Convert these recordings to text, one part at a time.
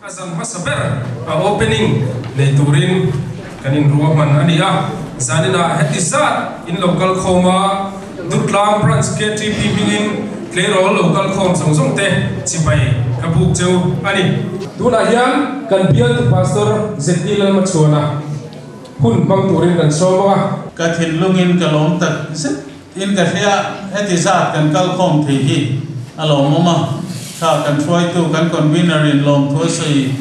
Azam masaber opening nei turin kanin ruwa man ania zanina hetisat in local khoma dutlam branch KTP bingin clear local khom song te chipai kabuk cheu ani tuna hian kan bial pastor Zetil machona hun bang turin kan soma ka thin lungin kalom tak in ka hia hetisat kan kal khom thi hi alom ma ta kan try to kan convener in lom tho sei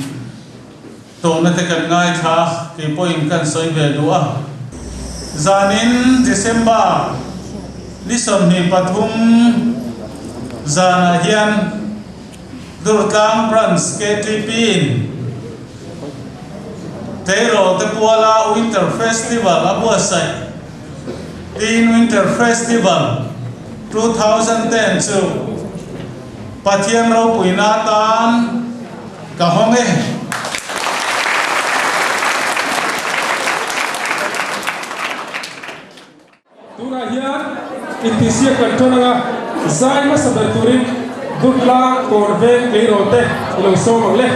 to na te kan ngai tha ke point kan soi ve duwa zanin December lisom ni pathum zana hian durtlang branch KTP Tero te puala winter festival abuasai Teen Winter Festival 2010 chu Pathiam ro puina tan ka honge tuna hian intisia kantonanga zai ma sabar turin dutla korve leirote ilong somang le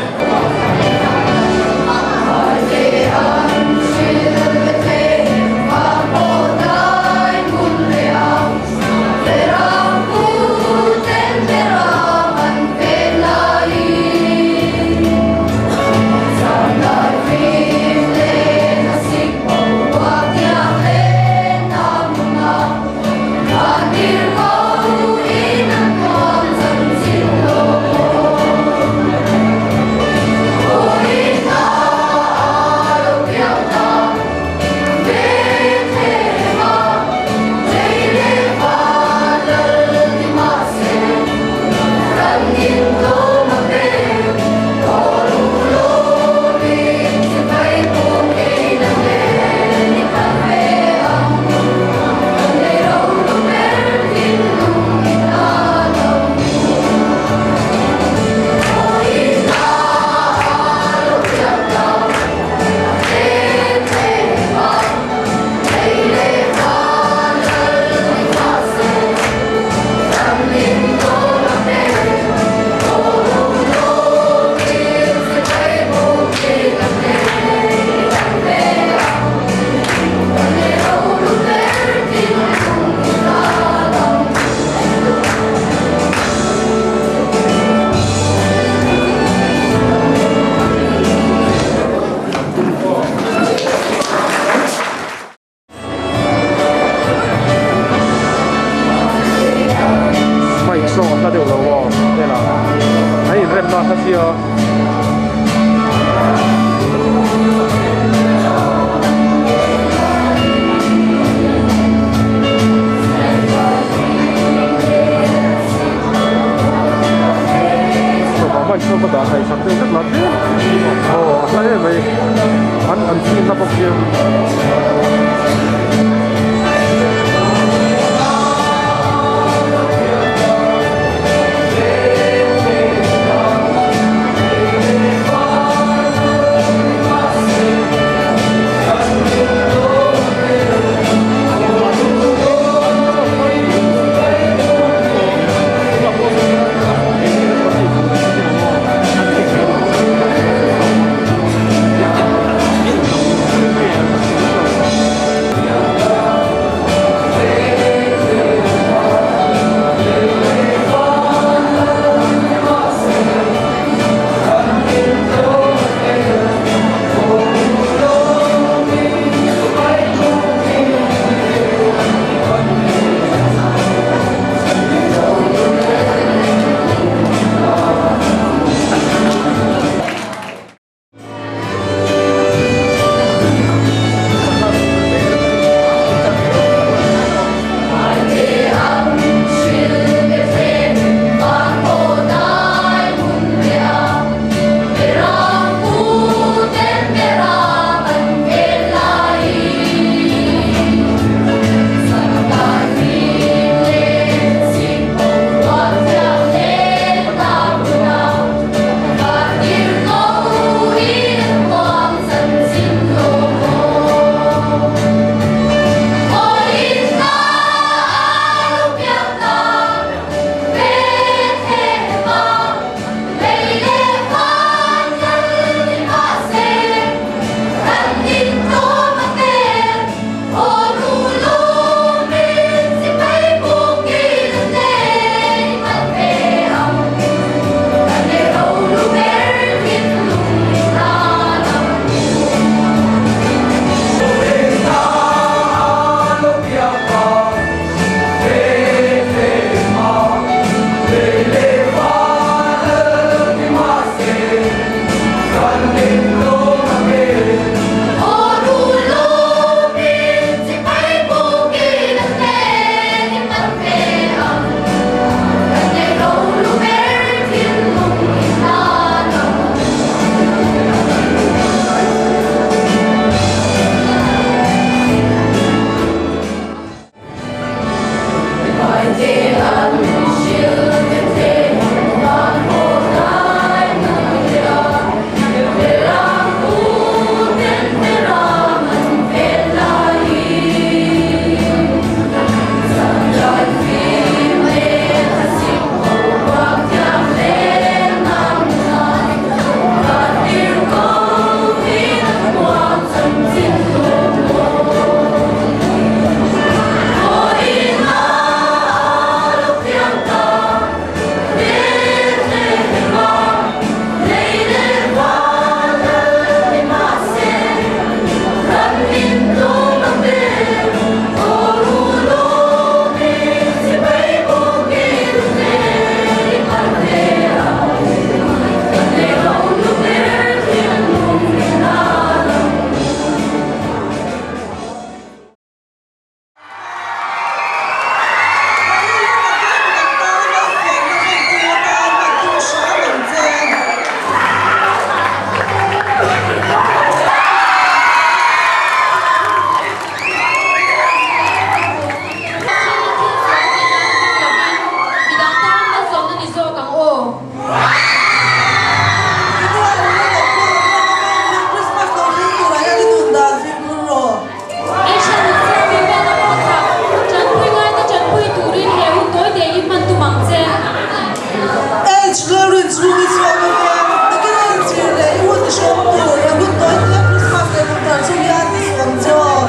Sugi sugi ya, kita ini cile, ibu tu shopu, ibu tu itu Christmas day kita sugi hati sonjo.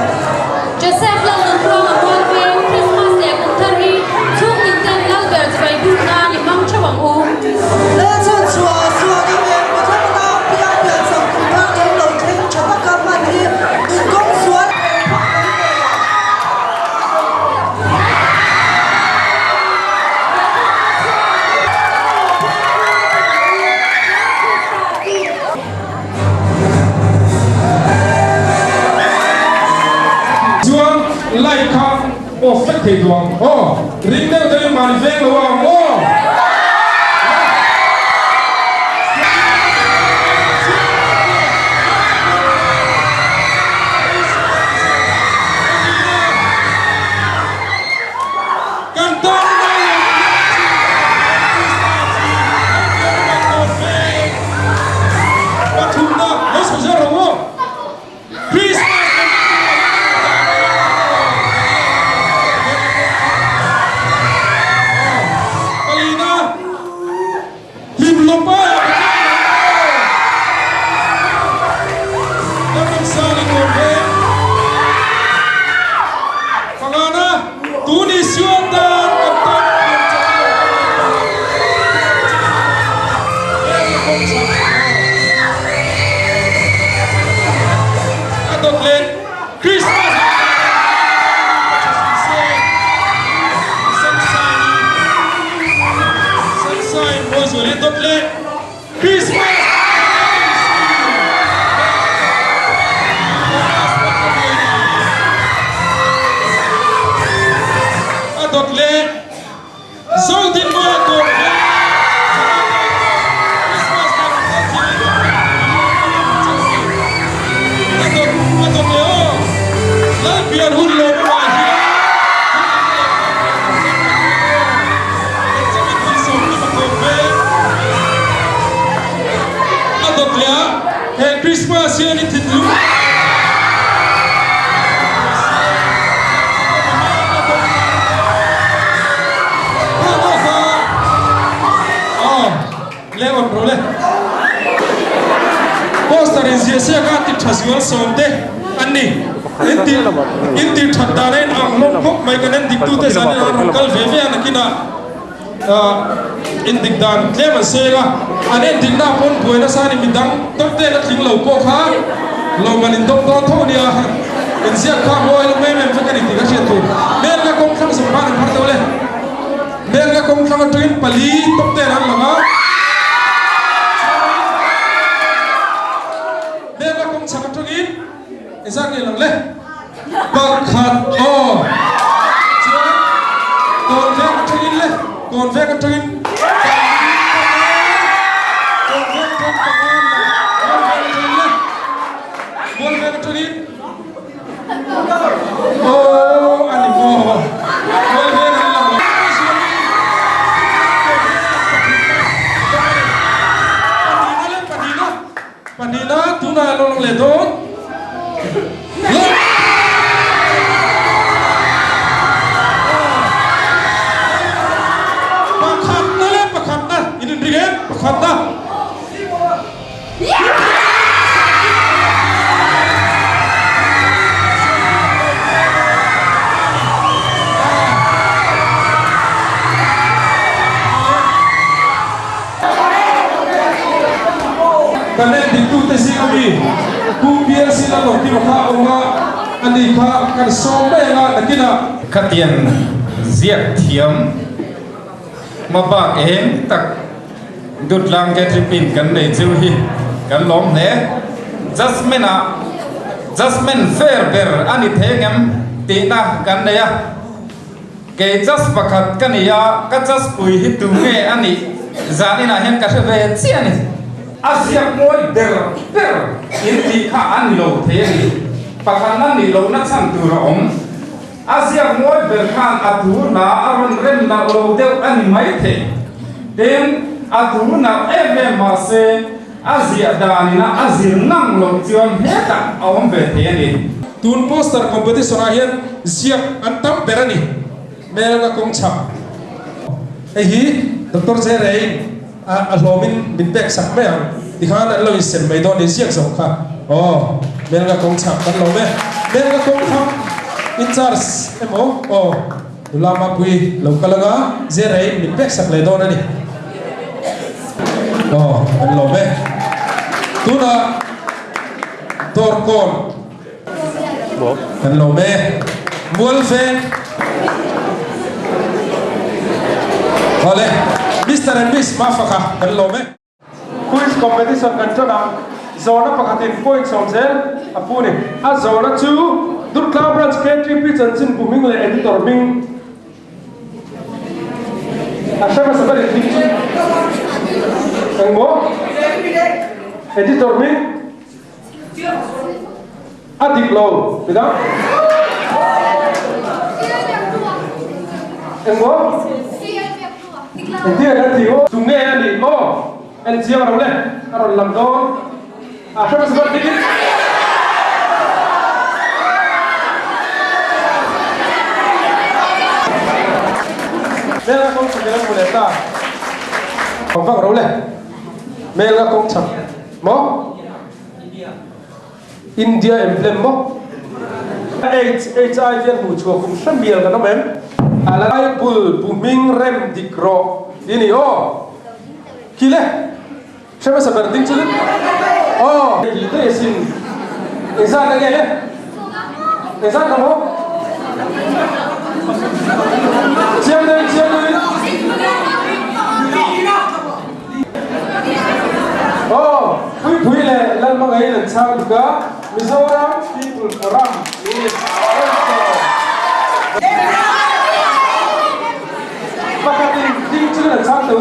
Joseph lang ng prong ang walwe Christmas day kung tari chung inten lalber sa bay buka ni mang chawang o. Lain sonjo, sugi ya, betul betul piang piang sang kumpang yang lo ceng coba kapan ni, dukung suat. Like or fake one. Oh, ring them to my veil one more. Christmas here in Tidlu. Leon Role. Poster is yes, I got it as well. So, Annie. Inti Tadare ang longkok may kanan diktu sa ang kal veve ang kina indigdan klema sega ane digna pon buena sa ni midang tokte na tinglaw ko ha lo manindong do tho dia insia ka boy lo meme fakani tiga chetu mel na kong kham sumban har dole mel na kong kham tuin pali tokte na lama mel na kong chak tuin isa ke lang le bakhat o kon ve tuin le kon ve tuin oh, animo. Padina, tuna lolong ledon. Pakatna, ini dirigen, pakatna. Kalian dikute si kami, kubiar sila loh di bawah rumah, andi kah kan somai lah nakina. Katian ziak tiam, mabak tak dut lang ketripin kan nei cuhi kan lom ne, jasmine fair ber ani thengam tina kan ya, ke jas pakat kan ya, kajas pui hitu nge ani, zani nahen kasve ciani. Asia moi der inti kha an lo theri pakhanan ni lo na cham tu ra om Asia moi ber khan atu na aron rem na lo deu ani mai the den atu na eve ma se Asia dani na azir nang lo chion heta om be the ni Tun poster competition ahian ziak antam berani mera na kong cham. Ehi Dr. Zerein alhomin min pek sak me ti khan an lo in sen mai don ni siak zo kha mel ga kong chak kan lo me mel ga kong kham in charge emo ulama pui lo kalaga zerai min pek sak le don ani an lo me tuna tor kon an lo me mual fe Oleh, Mr. and Miss Mafaka, hello me. Quiz competition kan chona zona pakatin points on zel apuni. A zona 2, Durkla Branch KTP Chansin Buming le editor Ming. Asha sabar editor. Engbo? Editor Ming. Adik low, tidak? Engbo? Dia ada tio, sungai ni, en siapa orang le, orang London, siapa seperti ini? Mela kong sembilan mulai ta, kong orang le, mela kong cam, mo? India emblem mo? HIV yang muncul, kum sembilan kan men? Alai bul buming rem dikro ini kile siapa seperti itu itu esin esan lagi ya esan kamu siapa pui le lan mangai lan sang juga Mizoram People Forum ini pakatin ding chưa là sao từ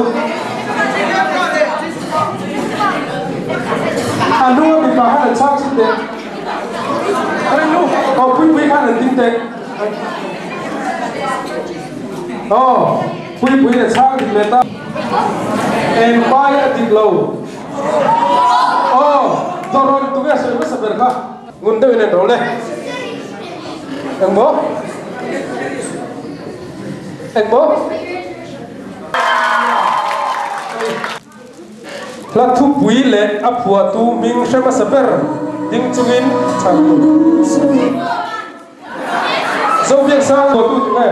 nua bị bà hai là sao chứ thế anh nu còn quý hai là tinh tế quý là sao thì người ta em bay ở thịt lâu tôi nói tụi cái sự mất sập được không nguồn đây này đó này anh bố la thu pui le apua tu ming shama saper ding chungin changtu so biak sa ko tu ne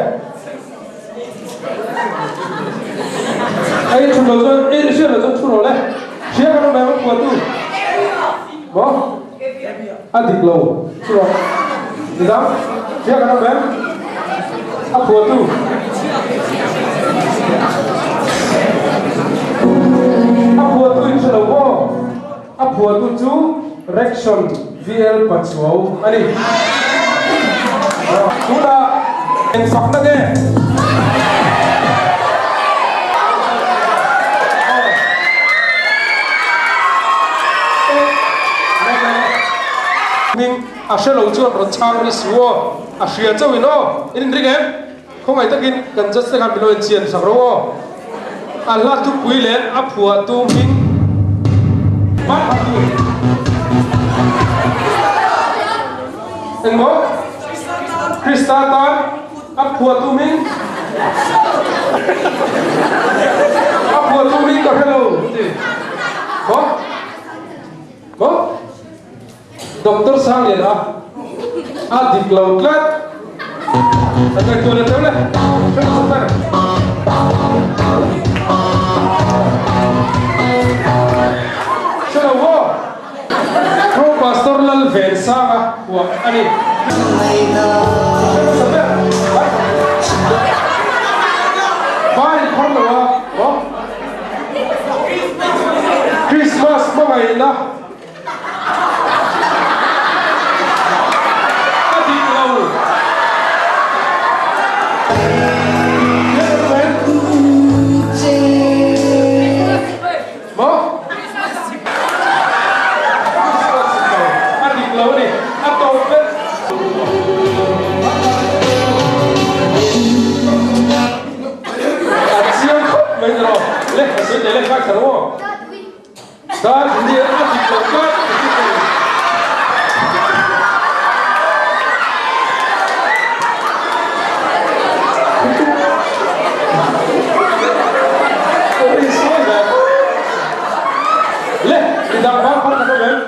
ai thu lo zo e she lo zo thu lo le she ka no ba ko tu bo adik lo thu lo dam she ka no ba apua tu apua tu in selo bo apua tu chu reaction VL pachuau ani tula en sakna ge ning aselo chu ro chang ri suo asia chau ino in ring em không ai takin kan just kan bilo en chian sakro Allah tu puile apua tu ming mat hatu engmo Kristatan apua tu ming ka hello bo doktor sang ya da adik lautlat ada tu le tole sebentar pastor lal versa wa ani bai khol wa Christmas mamai na adi lau dan dia adik lekat đang bán phát cái bên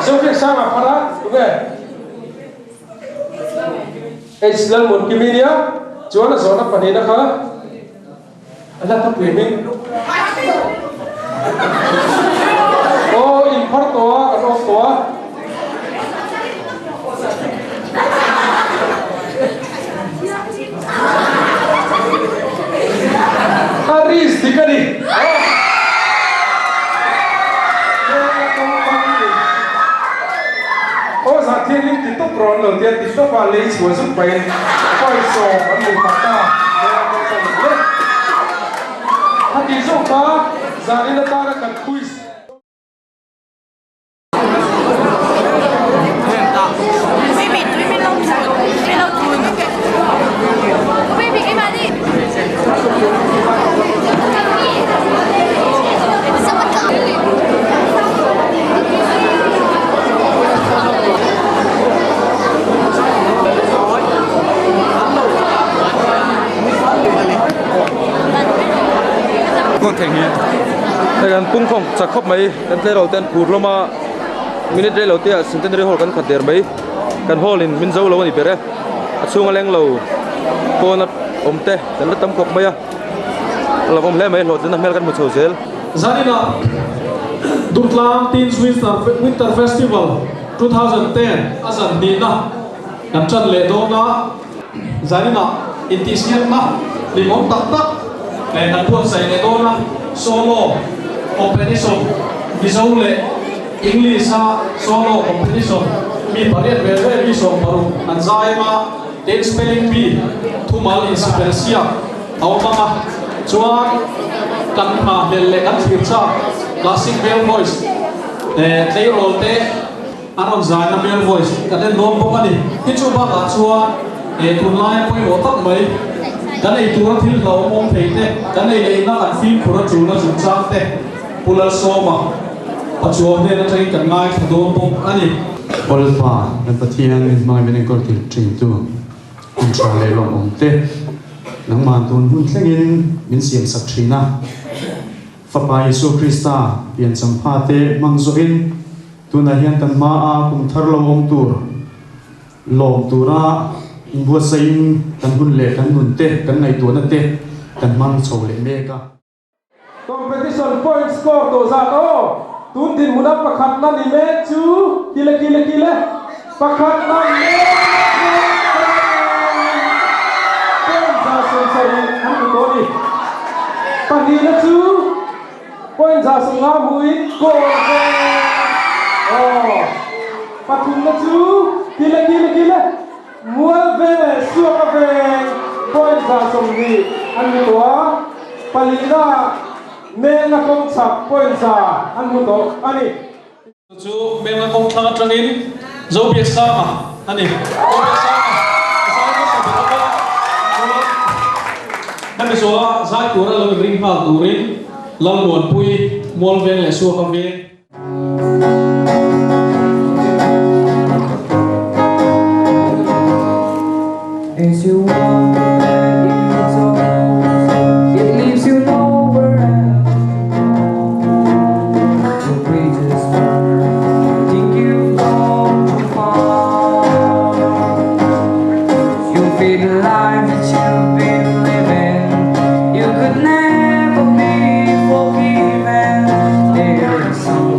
dấu việc sao mà phát á đúng không ấy lần một cái mini á chúa là số nó phần này nó khá anh ta tập quyền mình ô import to cái ô to Aris thì cái gì sa thiên linh tiếp tục rồi đầu tiên tiếp tục vào lấy chúa giúp bền quay sổ vẫn một mặt ta để con sổ lên hạt kỳ giúp ta giờ đi là ta đã cần quiz con thành hiện đây kan pung khom chak khop mai kan tle ro ten pur loma minute re lo tia sin ten re hol kan khater mai kan hol in min zo lo ni pere achunga leng lo ko na omte ten la tam khop mai la om le mai lo ten mel kan mu chozel Zanina Dutlang Teens Winter Festival 2010 azan dina kan chan le do na Zanina intisian na limon tak tak le kan pun sai le do na solo competition bizole English solo competition mi pariat ve mi som paru anzaima ten spelling bee thumal insipersia awmama chuan kan ha le kan thircha classic male voice they roll te aram zana male voice kan den nom pomani hichu ba ka chuan tunlai poi lo tak mai kan ei tura thil lo mom theite kan ei le na kan film khura chu na chung chang te pulal soma pachuam ne na train kan ngai thadom pom ani Polpa nan pathian mga binengkol til tring tu kontra le lom omte nang man tun hun thlengin min siam sak thina Fapa Yesu Krista pian sampate mangzoin tuna hian kan ma a kum thar lom lom tura inbua sain kan hun le kan nun te kan ngai tu na te kan mang chho le meka competition point score to za to tun tin munap pakhat na ni me chu kile pakhat na me point za sung sai han to ni pani na chu point za sung ha hui ko oh pathum na chu kile mual ve suak ve point za sung ni an to palina men na kong chak point sa an mu to ani chu men na kong thang trangin zo biak sa ma ani zo biak sa ma sa ko sa ba kan bi so za ku ra lo ring ha turin lam nuan pui mol ven le su ka ve as you walk it leaves you nowhere else. Your bridges burn, think you've gone too far. You feel the life that you've been living, you could never be forgiven. There is some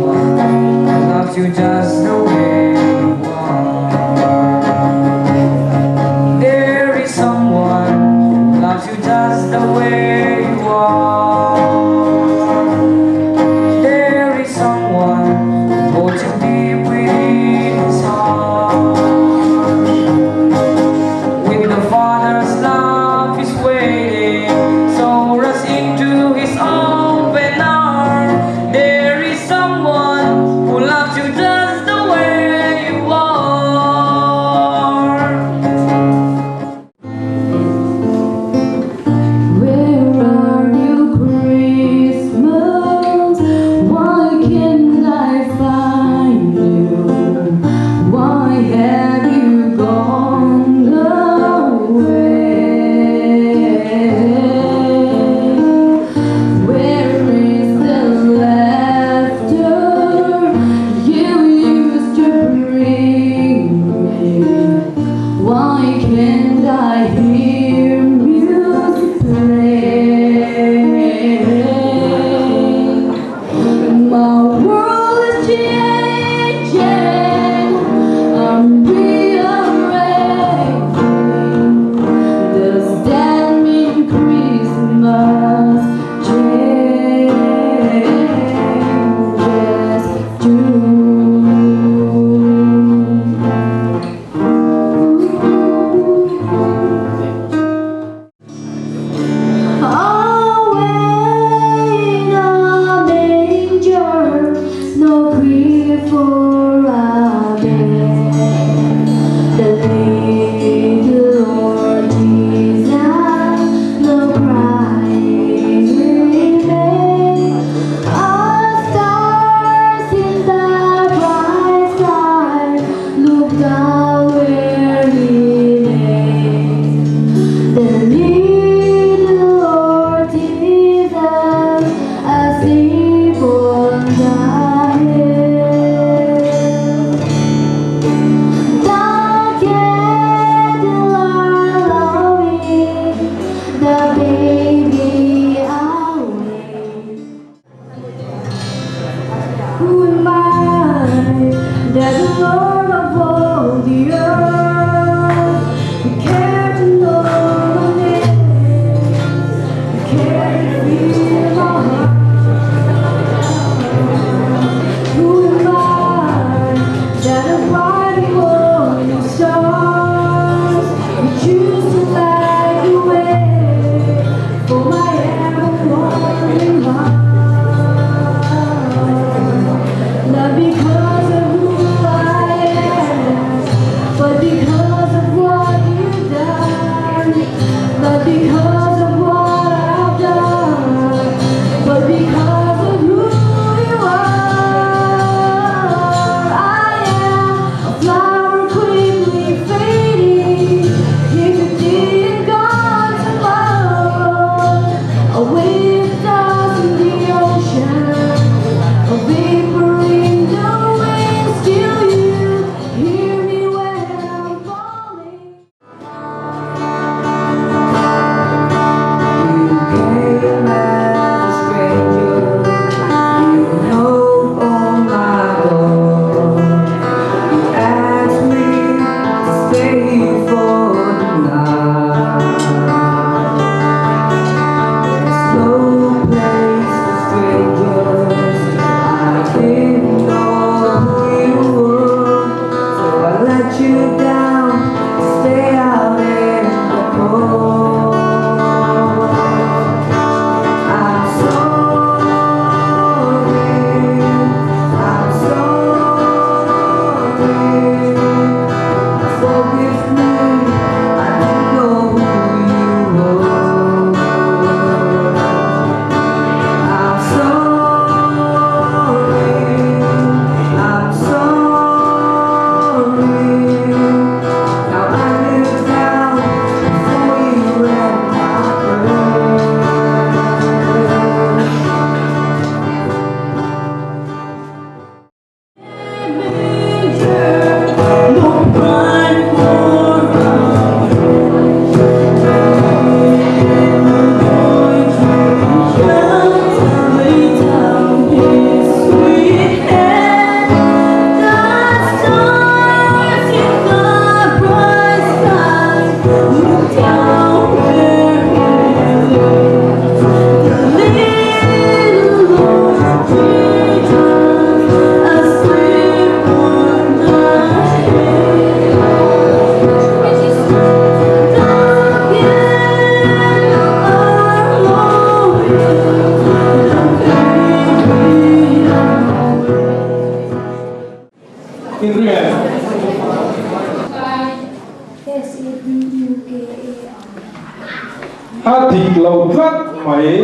Adik lautlat mai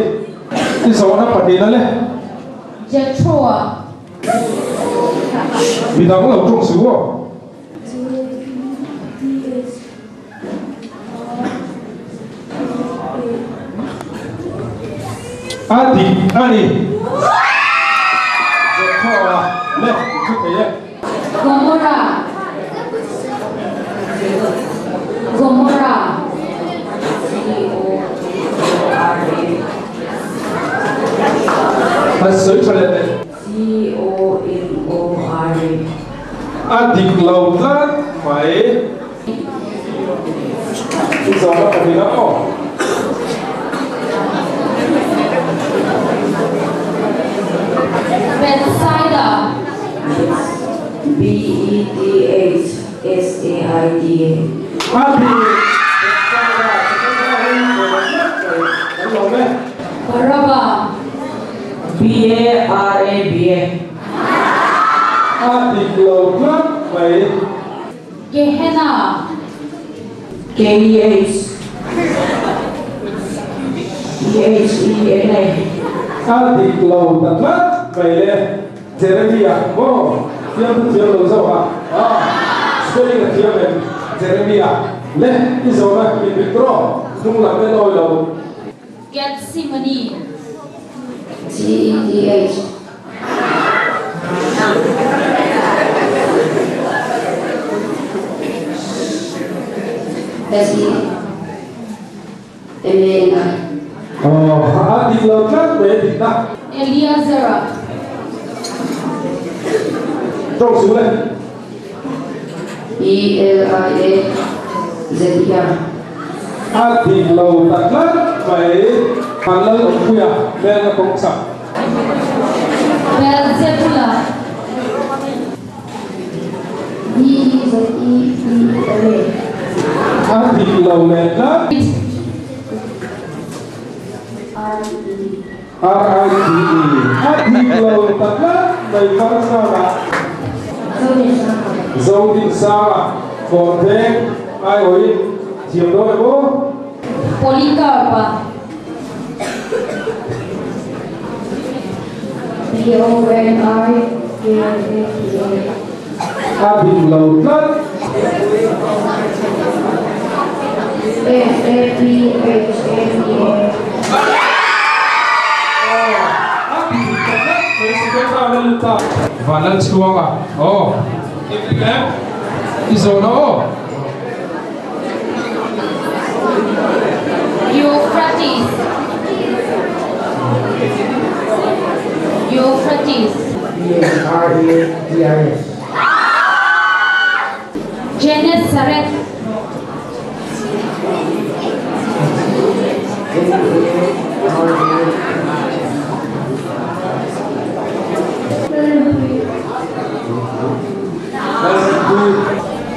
di sana padina le. Jethro. Bidang lau trong suo. Adik ani. Jethro le itu kayak. Gomorrah. Gomorrah. Masuk saja. Gomorrah. Adik lautlat mai di sana padina oh. Bethsaida. Bethsaida. Baraba. Baraba. Adik lautlat mai Gehenna. Gehenna. Adik lautlat mai le Jeremiah mo dia betul lo sawa spelling dia men Jeremiah le izona ki mikro nung la men oi lo Gethsemane. CETH. Đi lâu chắc để tỉnh ta. Eliazara. Trông xuống lên. ELIAZERA. Đi lâu tắt lát phải phản lân ở khuya bên là công sản. Belzebula. BEZEBLA. Đi lâu lên lát. RITE. Đi lâu tắt lát phải phản sao đã. Dâu định sao còn thế ai ơi chiều đó bố Policarpa. đi lâu lát và lần xuống à em iso no Euphrates. Euphrates. Gennesaret.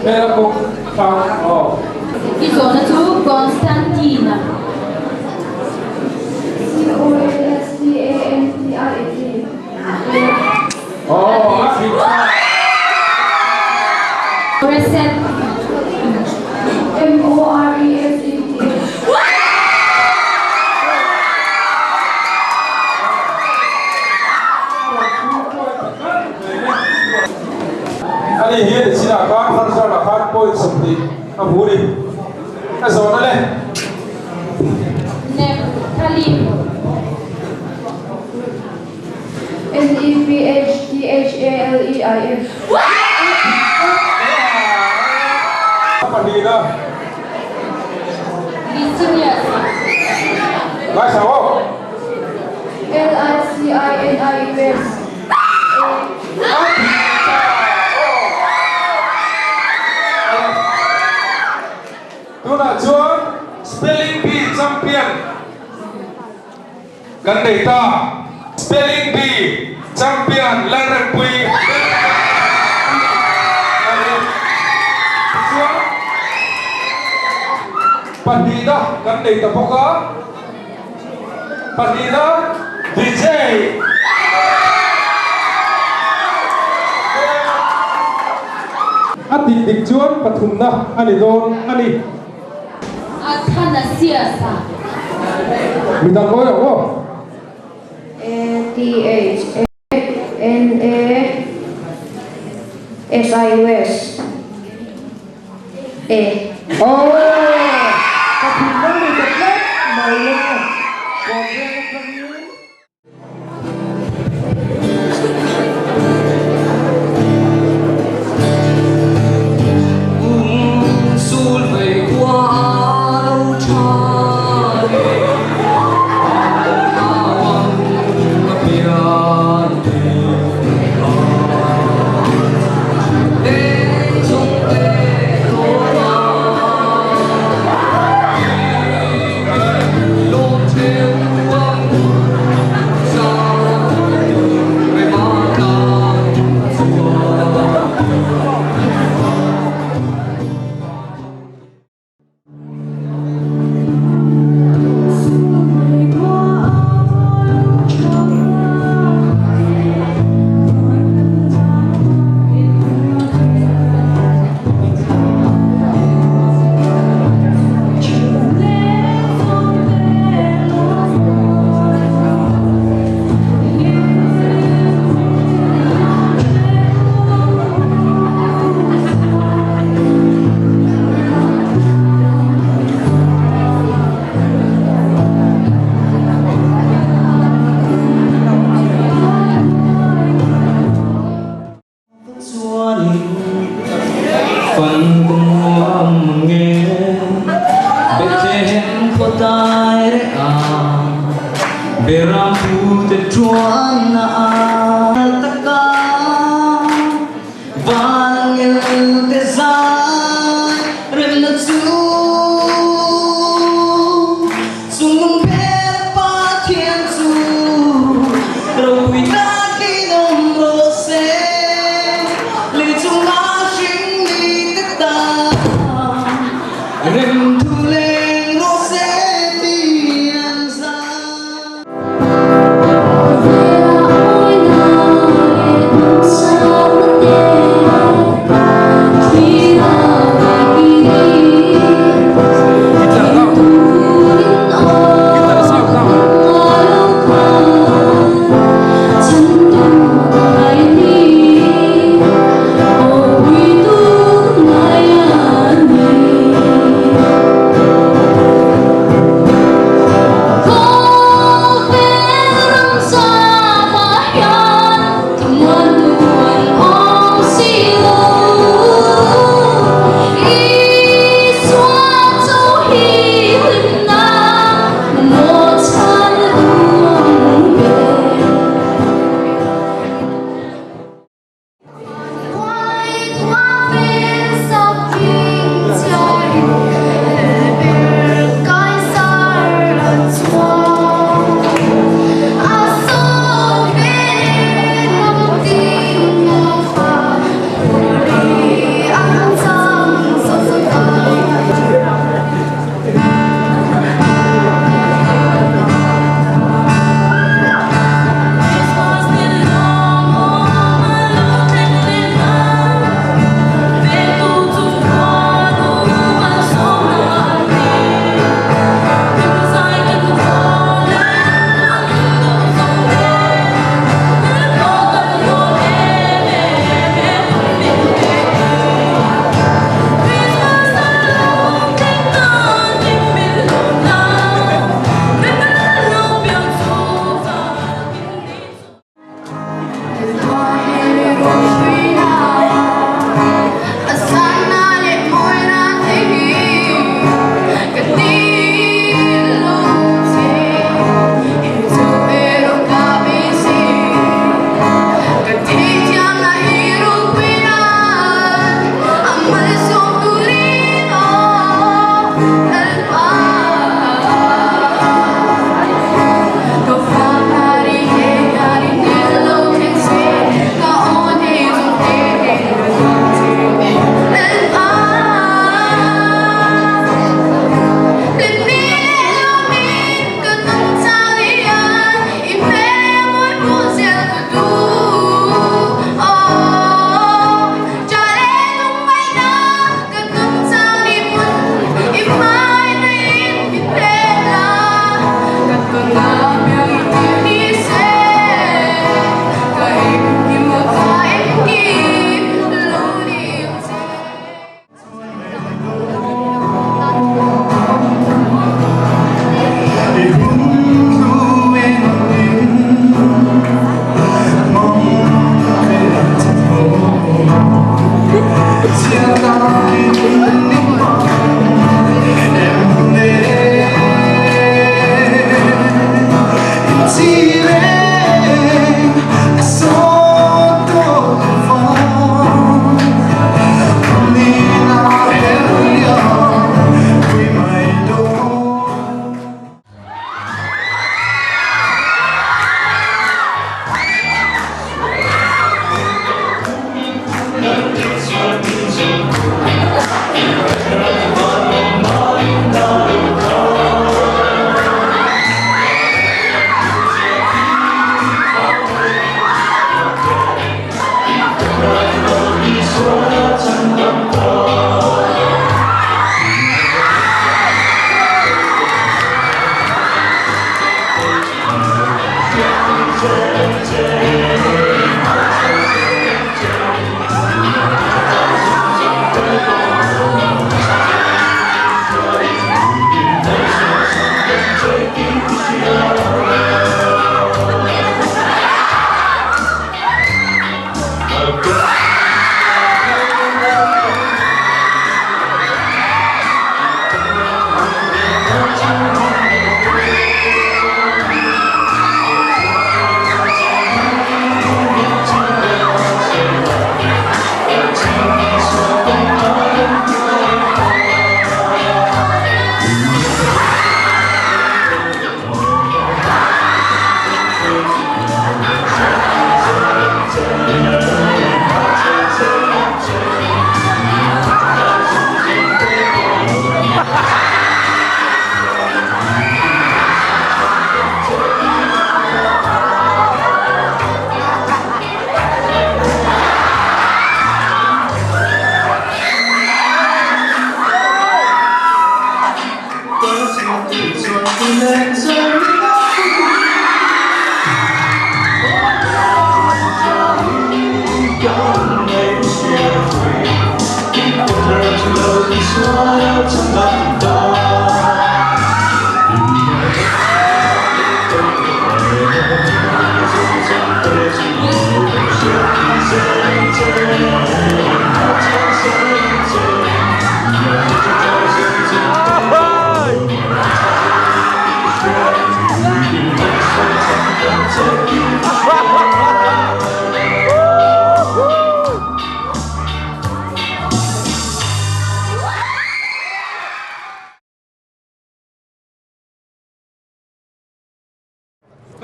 Mera kong pang Isona to Constantina. Moreset. Ani hiền chỉ là các phân ra là các point sầm đi anh bố đi cái gió nó lên Nephthalim. NEPHTHALEIF. phần đi đó Licinius. lại sao không LICINIUS. tôi là chúa spelling bee champion gần đây ta spelling bee champion lần đầu tiên phần đi đó gần đây ta có phần đi đó DJ Ati dikjuan pathumna ani don ani Athanasiasa. midang ko yo THNASIUS. oh pathumna ni daklat maulo ko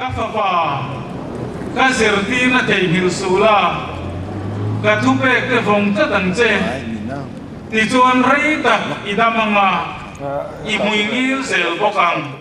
các phật bà các ser tin là thầy hiểu số là các thu bê cái vòng tất tận chế thì chuan rây tập idamanga imui ngil sel bokang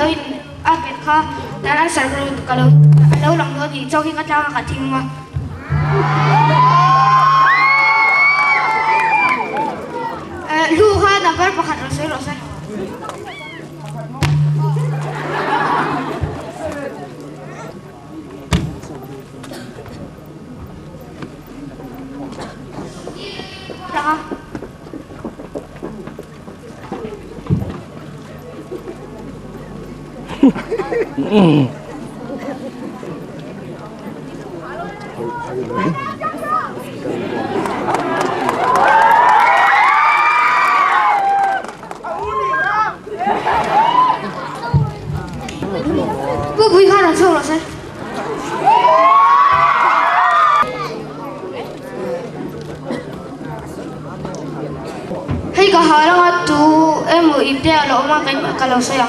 in abet kha dan an sar kalau lang do di choki ka tang ka thingwa lu kha number pakhat rosai Bui kha ra sâu rồi hay cả hai là tu em ở ít đeo lỗ mà cái kalau saya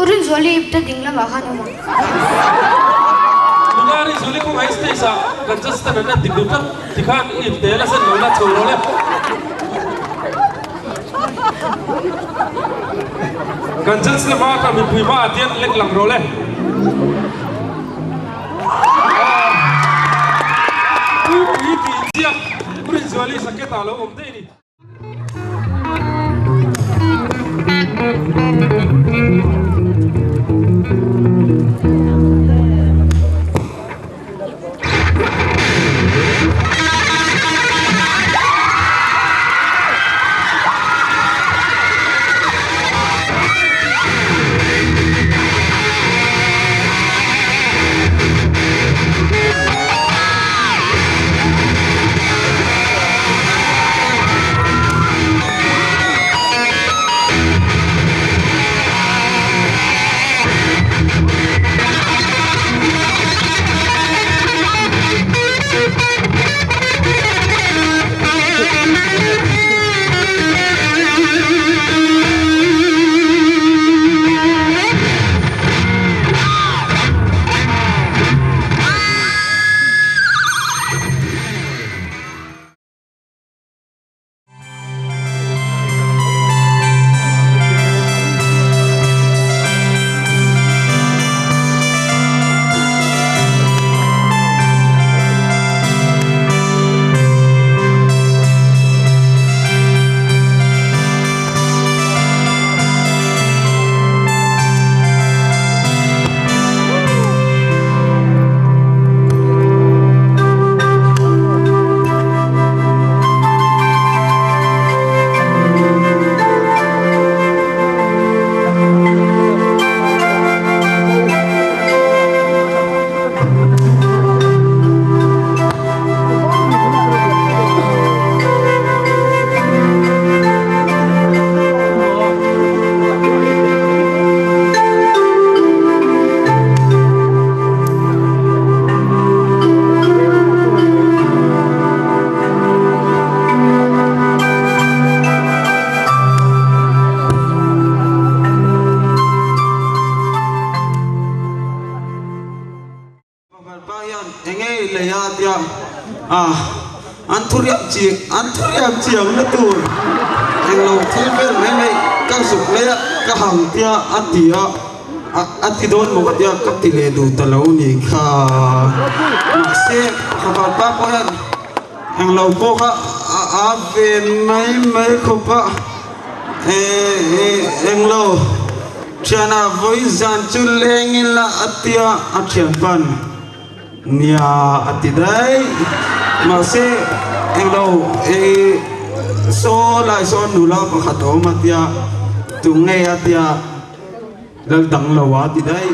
Urin Zoli ipta dingla makan mo. Nungari Zoli kung ayos na isa, kanjas na na tigdutan, tikan iptela sa lola chorole. Kanjas na mga kami puima atiyan leg lang role. Iti siya, Urin Zoli sakit alo umte ini. Anturiam chiang na tur ang lo thilvel mai ka suk le ka hang tia atidon mo ka kaptile du talaw ni kha mase khabar pa ko ang lo po ka aven mai ko pa ang lo chana voi zan chulengin la atia athian pan nia atidai mase englo so lai so nula pakhato matia tunge atia lagdang lawa tidai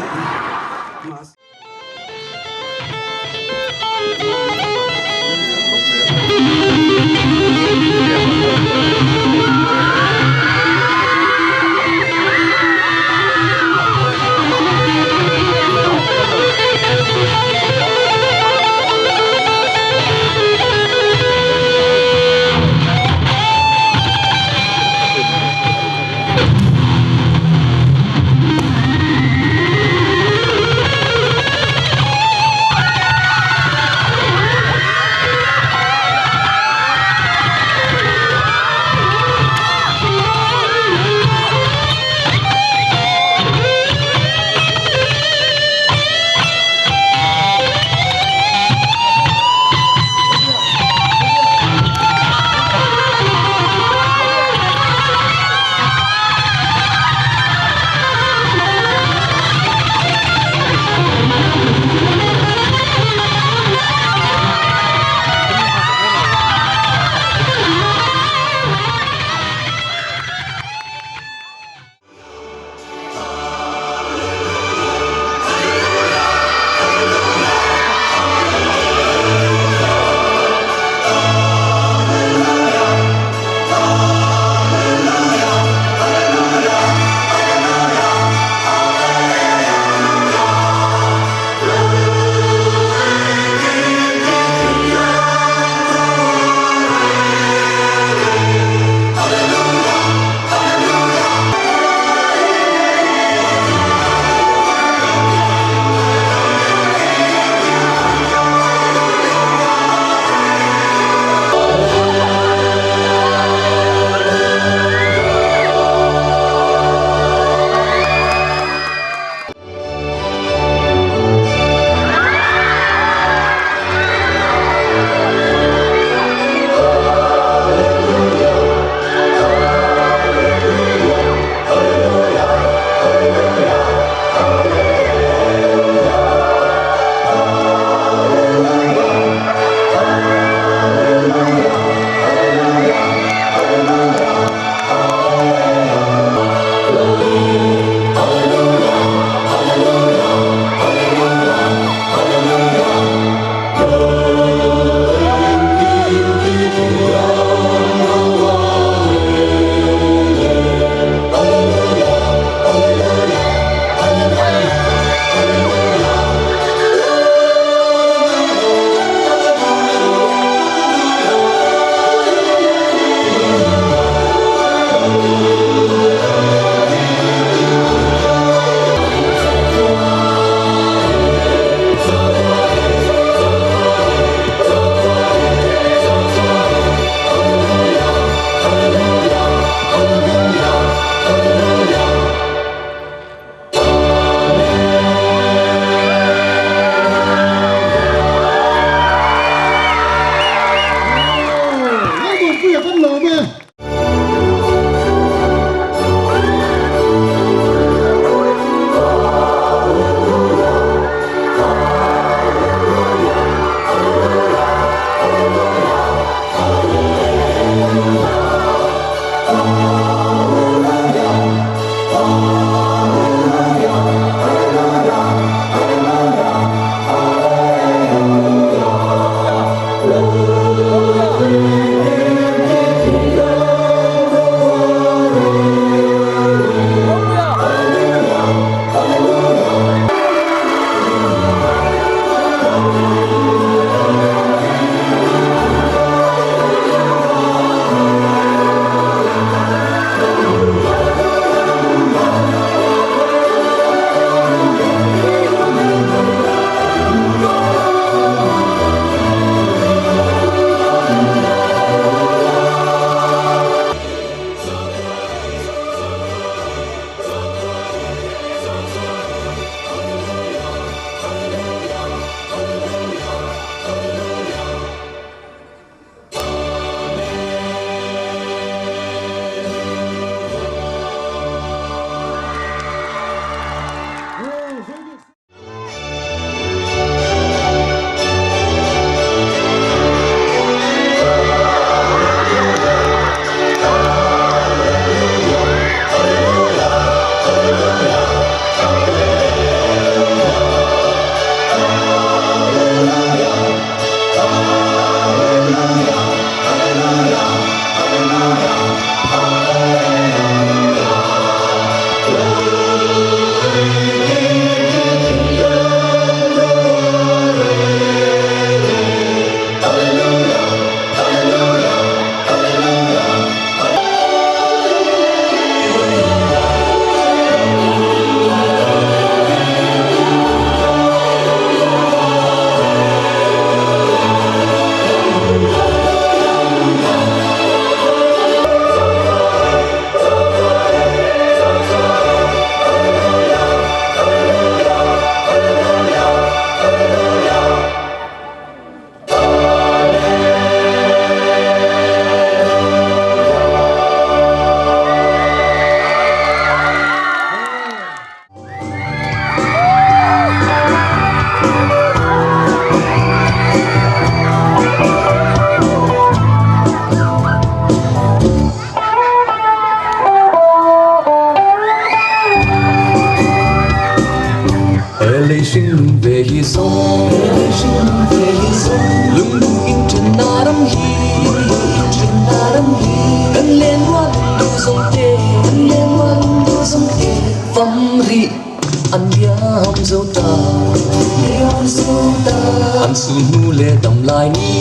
เลตำลายนี้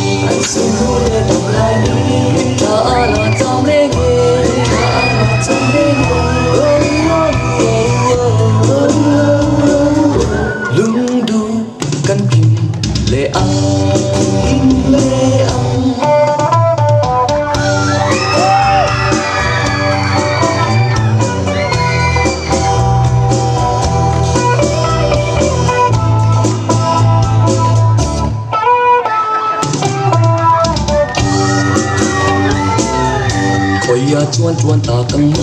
สุมูเลตำลายนี้ตาลาจอมเร่งเร่จอมเร่งลุงดูกันกินเลอังกินเลอังคอยอย่าชวนตากังโม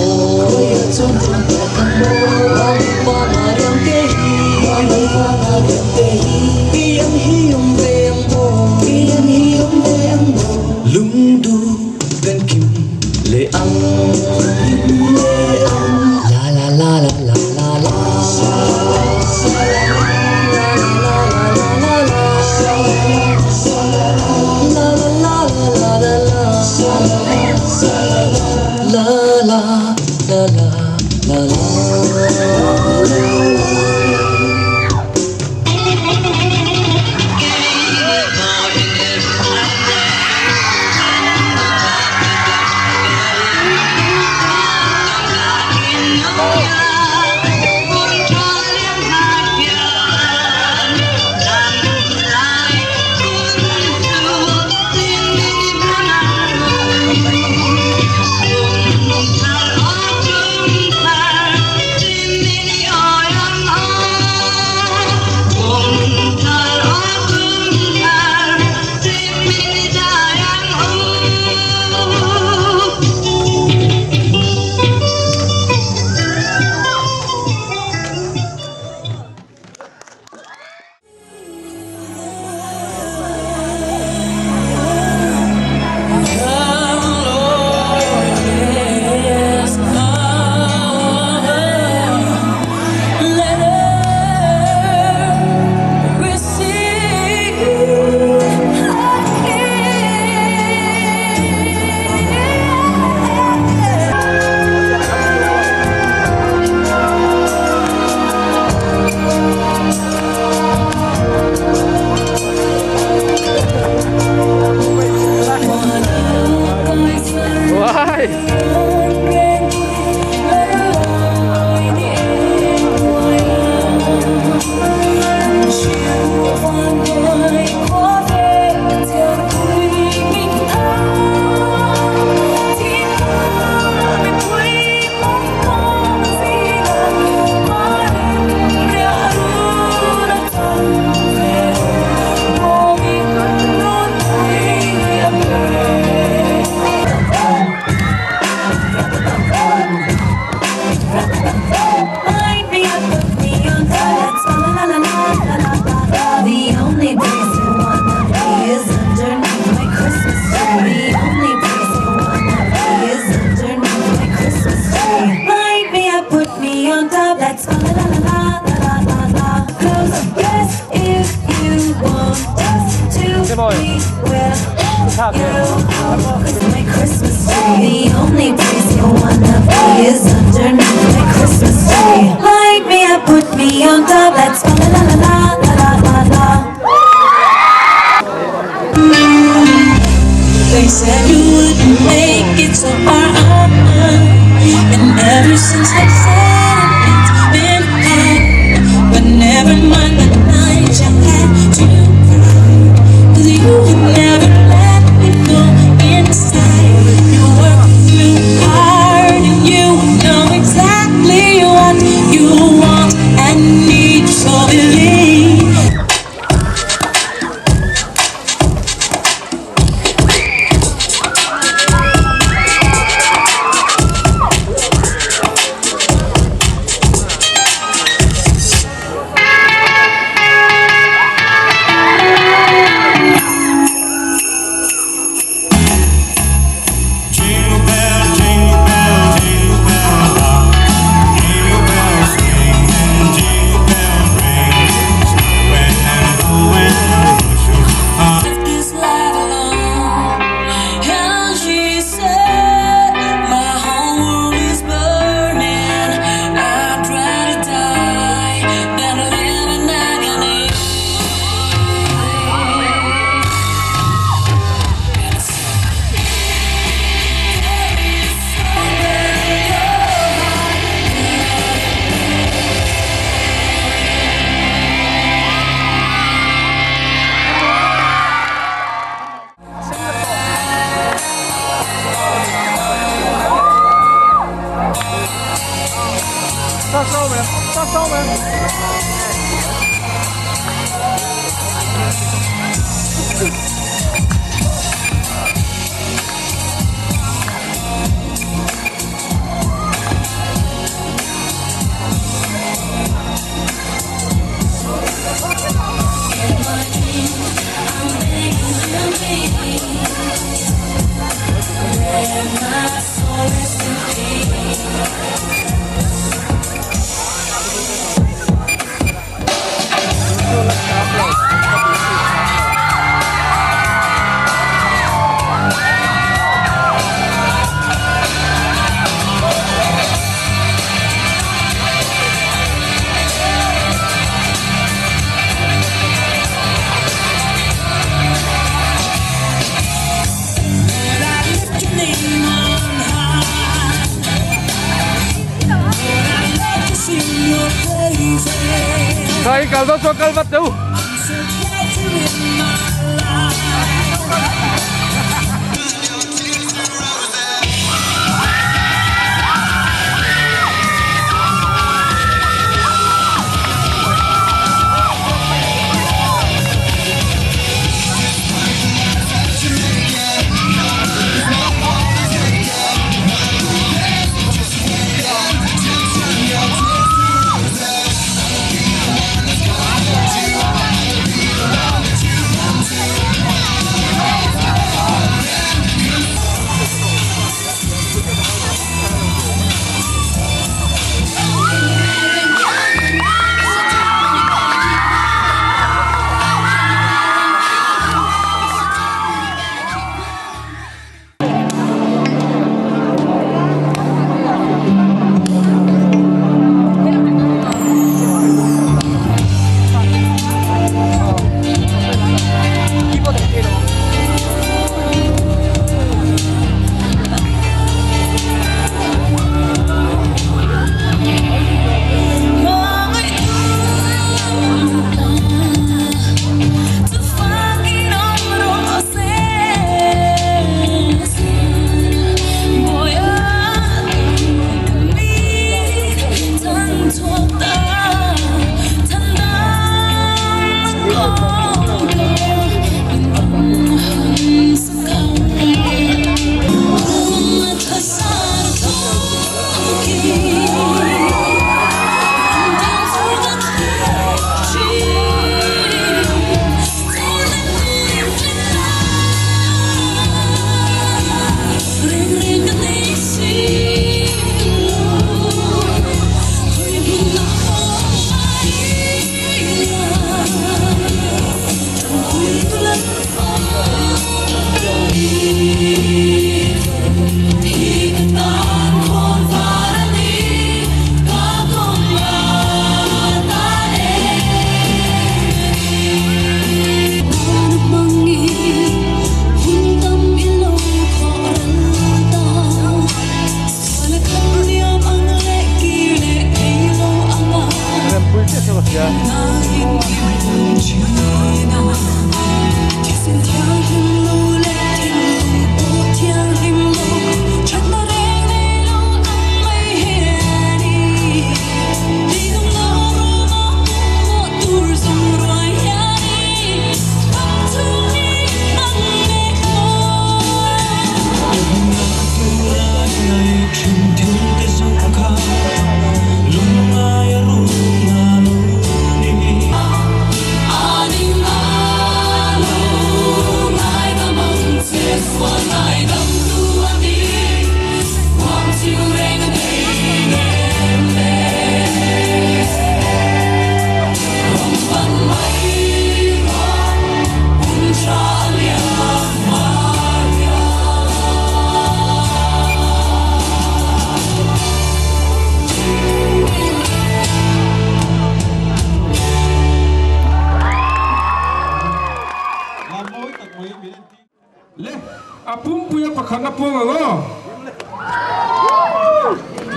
คอยอย่าชวนตากังโมบางปานาเรียงเกฮีบางปานาเรียงเกฮีอียังฮิยมเบงโมอียังฮิยมเบงโมลุงดูกันกิมเลอังเลอังลาลาลาลาลาลาลาThe only place you wanna be is underneath my Christmas tree. Light me up, put me on top. Let's go la la la la la la la. They said you wouldn't make it so far, and ever since they said it's been hard. But never mind the night you had to cry, 'cause you would never let me go inside. You work too hard and you know exactly what you want and need, so believe. Thầy cảm ơn cho calvat đâu.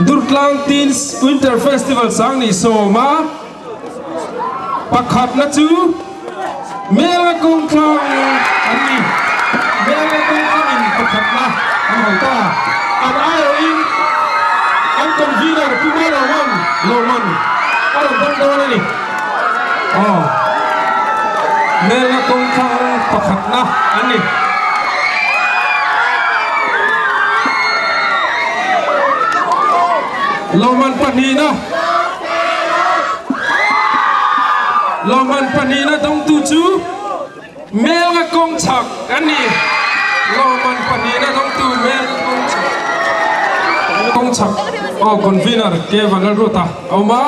Durtlang Teens Winter Festival sang ni soma pakhat na chu mela kong thang ani mela kong thang in pakhat na ang hota an ayo in ang convener pumala wan loman ang โดนเลยนี่อ๋อเมลกงทางประคัดนะอันนี้เรามันปนีนะเรามันปนีนะต้องตูจูเมลกงฉักอันนี้เรามันปนีนะต้องตูเมลกงฉักอ๋อคอนวีนอร์เก็บวันรู้ตาเอามา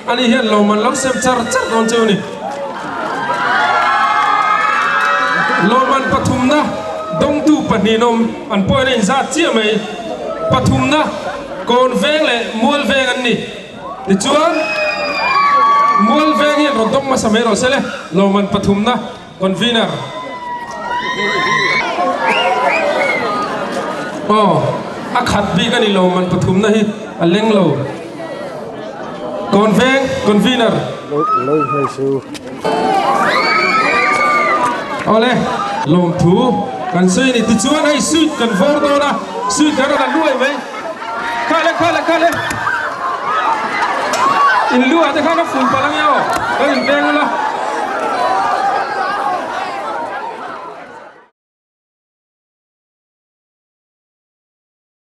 อันนี้เห็นเรามันลักเซฟจัดโดนเจ้านี่เรามันปฐุมนะต้องตูปนีนมอันป่วยในจัดเชี่ยไหมปฐุมนะก่อนเวงเลยมัวเวงอันนี้ดิจวนมัวเวงเนี่ยเราต้องมาสมัยเราเสร็จเลยเรามันปฐุมนะคอนวีนอร์อ๋ออาขัดบีกันนี่เรามันปฐุมนะฮิอันเล้งเราก่อนเวงคอนวีนอร์เลยให้สู้เอาเลยลงถูกันซื้อนี่ดิจวนให้ซื้อกันฟอร์โดนะซื้อกันเราด้วยไหมkale in lu ada kana full palang yo in beng la